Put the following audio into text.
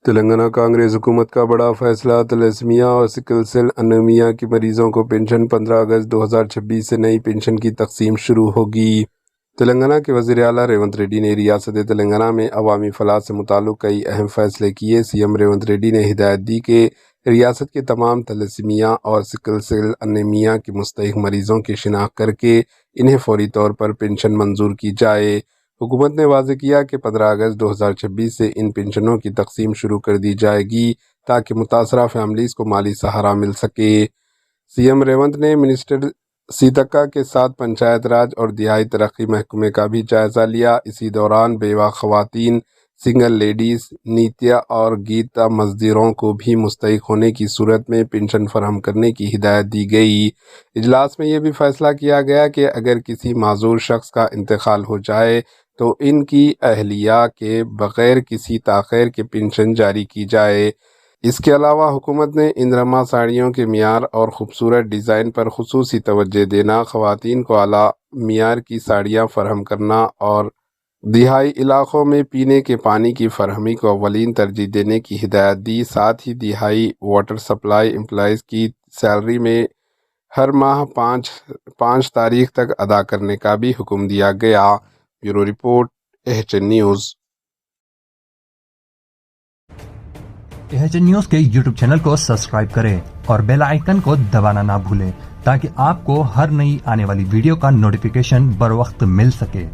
تلنگانہ کانگریس حکومت کا بڑا فیصلہ، تلسیمیا اور سکل سیل انیمیا کے مریضوں کو پنشن 15 اگست 2026 سے نئی پنشن کی تقسیم شروع ہوگی۔ تلنگانہ کے وزیر اعلیٰ ریونت ریڈی نے ریاست تلنگانہ میں عوامی فلاح سے متعلق کئی اہم فیصلے کیے۔ سی ایم ریونت ریڈی نے ہدایت دی کہ ریاست کے تمام تلسیمیا اور سکل سیل انیمیا کے مستحق مریضوں کی شناخت کر کے انہیں فوری طور پر پنشن منظور کی جائے۔ حکومت نے واضح کیا کہ 15 اگست 2026 سے ان پنشنوں کی تقسیم شروع کر دی جائے گی تاکہ متاثرہ فیملیز کو مالی سہارا مل سکے۔ سی ایم ریونت نے منسٹر سیتکا کے ساتھ پنچایت راج اور دیہی ترقی محکمے کا بھی جائزہ لیا۔ اسی دوران بیوہ خواتین، سنگل لیڈیز، نیتیا اور گیتا مزدوروں کو بھی مستحق ہونے کی صورت میں پنشن فراہم کرنے کی ہدایت دی گئی۔ اجلاس میں یہ بھی فیصلہ کیا گیا کہ اگر کسی معذور شخص کا انتقال ہو جائے تو ان کی اہلیہ کے بغیر کسی تاخیر کے پنشن جاری کی جائے۔ اس کے علاوہ حکومت نے اندرما ساڑیوں کے معیار اور خوبصورت ڈیزائن پر خصوصی توجہ دینا، خواتین کو اعلیٰ معیار کی ساڑیاں فراہم کرنا اور دیہی علاقوں میں پینے کے پانی کی فراہمی کو اولین ترجیح دینے کی ہدایت دی۔ ساتھ ہی دیہی واٹر سپلائی امپلائیز کی سیلری میں ہر ماہ 5 تاریخ تک ادا کرنے کا بھی حکم دیا گیا۔ Bureau report, H N news. H N news کے یوٹیوب چینل کو سبسکرائب کریں اور بیل آئیکن کو دبانا نہ بھولیں تاکہ آپ کو ہر نئی آنے والی ویڈیو کا نوٹیفیکیشن بر وقت مل سکے۔